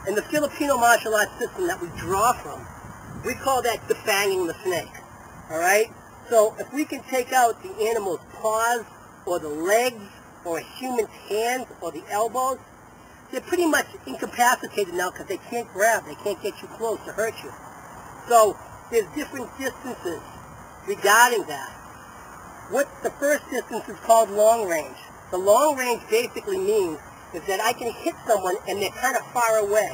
In the Filipino martial arts system that we draw from, we call that defanging the snake. All right? So if we can take out the animal's paws or the legs or a human's hands or the elbows, they're pretty much incapacitated now because they can't grab, they can't get you close to hurt you. So there's different distances regarding that. The first distance is called long range. The long range basically means is that I can hit someone and they're kind of far away.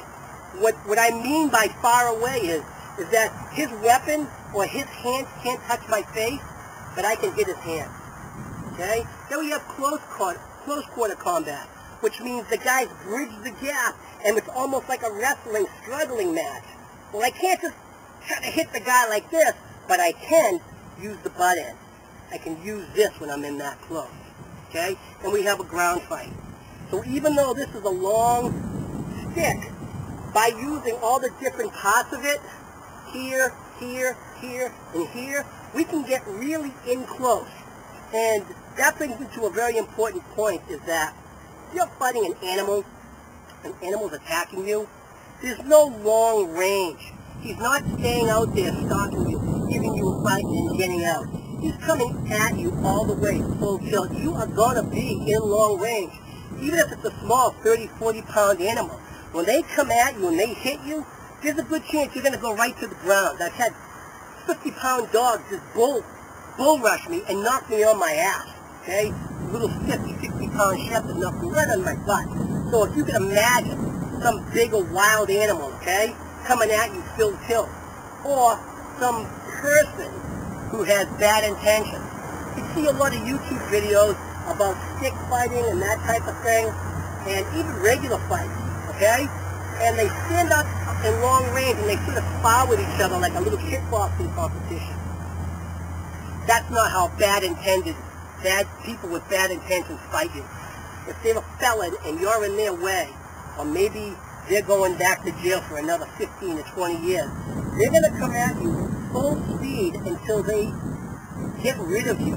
What I mean by far away is that his weapon or his hands can't touch my face, but I can hit his hands. Okay? Then we have close quarter combat, which means the guys bridge the gap and it's almost like a wrestling, struggling match. Well, I can't just try to hit the guy like this, but I can use the butt end. I can use this when I'm in that close. Okay? And we have a ground fight. So even though this is a long stick, by using all the different parts of it, here, here, here, and here, we can get really in close. And that brings me to a very important point, is that if you're fighting an animal's attacking you, there's no long range. He's not staying out there stalking you, giving you a fight and getting out. He's coming at you all the way, full tilt. You are going to be in long range. Even if it's a small 30, 40-pound animal. When they come at you and they hit you, there's a good chance you're going to go right to the ground. I've had 50-pound dogs just bull rush me and knock me on my ass, okay? Little 50, 60-pound shepherd knocked me right on my butt. So if you can imagine some big or wild animal, okay, coming at you full tilt, or some person who has bad intentions. You see a lot of YouTube videos about stick fighting and that type of thing, and even regular fights, okay? And they stand up in long range and they sort of spar with each other like a little kickboxing competition. That's not how bad people with bad intentions fight you. If they're a felon and you're in their way, or maybe they're going back to jail for another 15 to 20 years, they're going to come at you full speed until they get rid of you.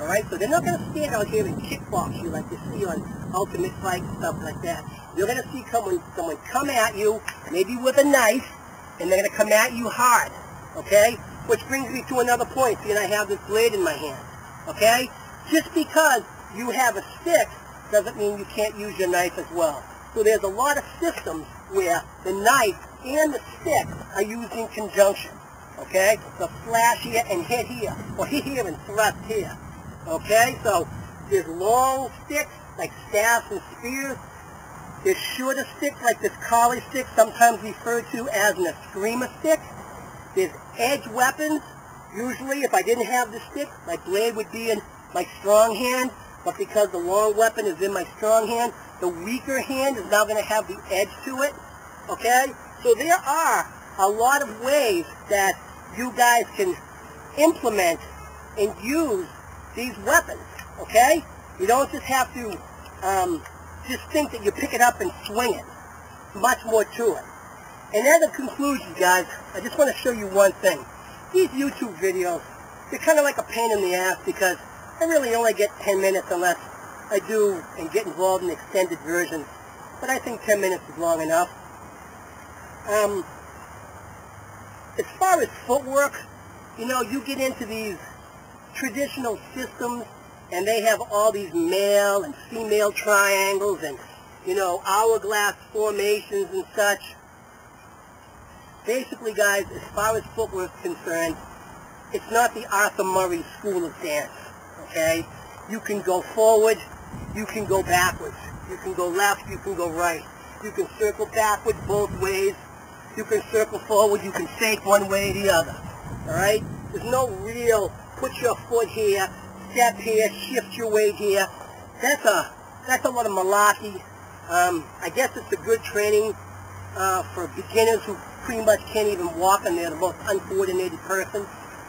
All right, so they're not going to stand out here and kickbox you like you see on Ultimate Fight and stuff like that. You're going to see someone come at you, maybe with a knife, and they're going to come at you hard, okay? Which brings me to another point. See, and I have this blade in my hand, okay? Just because you have a stick doesn't mean you can't use your knife as well. So there's a lot of systems where the knife and the stick are used in conjunction, okay? So flash here and hit here, or hit here and thrust here. Okay, so there's long sticks like staffs and spears. There's shorter sticks like this collie stick, sometimes referred to as an eskrima stick. There's edge weapons. Usually, if I didn't have the stick, my blade would be in my strong hand. But because the long weapon is in my strong hand, the weaker hand is now going to have the edge to it. Okay, so there are a lot of ways that you guys can implement and use these weapons, okay? You don't just have to just think that you pick it up and swing it. Much more to it. And as a conclusion, guys, I just want to show you one thing. These YouTube videos, they're kind of like a pain in the ass because I really only get 10 minutes unless I do and get involved in extended versions. But I think 10 minutes is long enough. As far as footwork, you know, you get into these traditional systems and they have all these male and female triangles and, you know, hourglass formations and such. Basically, guys, as far as footwork is concerned, it's not the Arthur Murray school of dance, okay? You can go forward, you can go backwards, you can go left, you can go right. You can circle backwards both ways, you can circle forward, you can fake one way or the other, all right? There's no real put your foot here, step here, shift your weight here. That's a lot of malarkey. I guess it's a good training for beginners who pretty much can't even walk and they're the most uncoordinated person.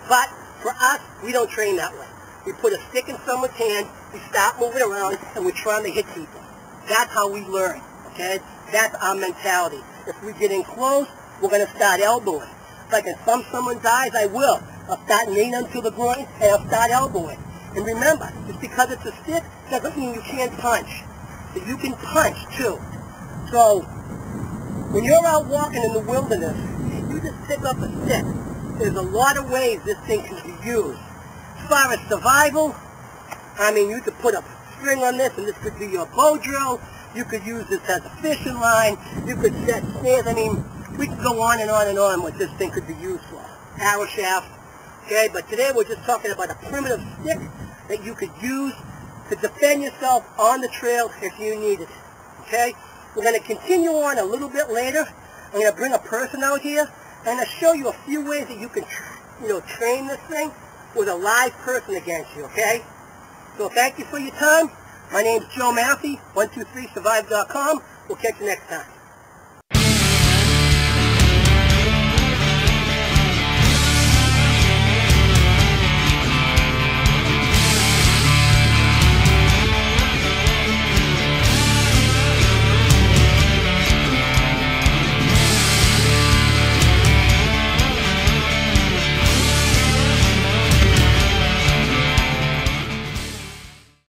But for us, we don't train that way. We put a stick in someone's hand, we start moving around, and we're trying to hit people. That's how we learn, okay? That's our mentality. If we get in close, we're going to start elbowing. If I can thumb someone's eyes, I will. I'll start kneeing them to the groin, and I'll start elbowing. And remember, just because it's a stick doesn't mean you can't punch. So you can punch, too. So when you're out walking in the wilderness, you just pick up a stick. There's a lot of ways this thing can be used. As far as survival, I mean, you could put a string on this, and this could be your bow drill. You could use this as a fishing line. You could set snares. I mean, we could go on and on and on what this thing could be used for. Arrow shaft. Okay, but today we're just talking about a primitive stick that you could use to defend yourself on the trail if you needed it. Okay? We're going to continue on a little bit later. I'm going to bring a person out here and I'll show you a few ways that you can, train this thing with a live person against you, okay? So thank you for your time. My name's Joe Massey, 123survive.com. We'll catch you next time.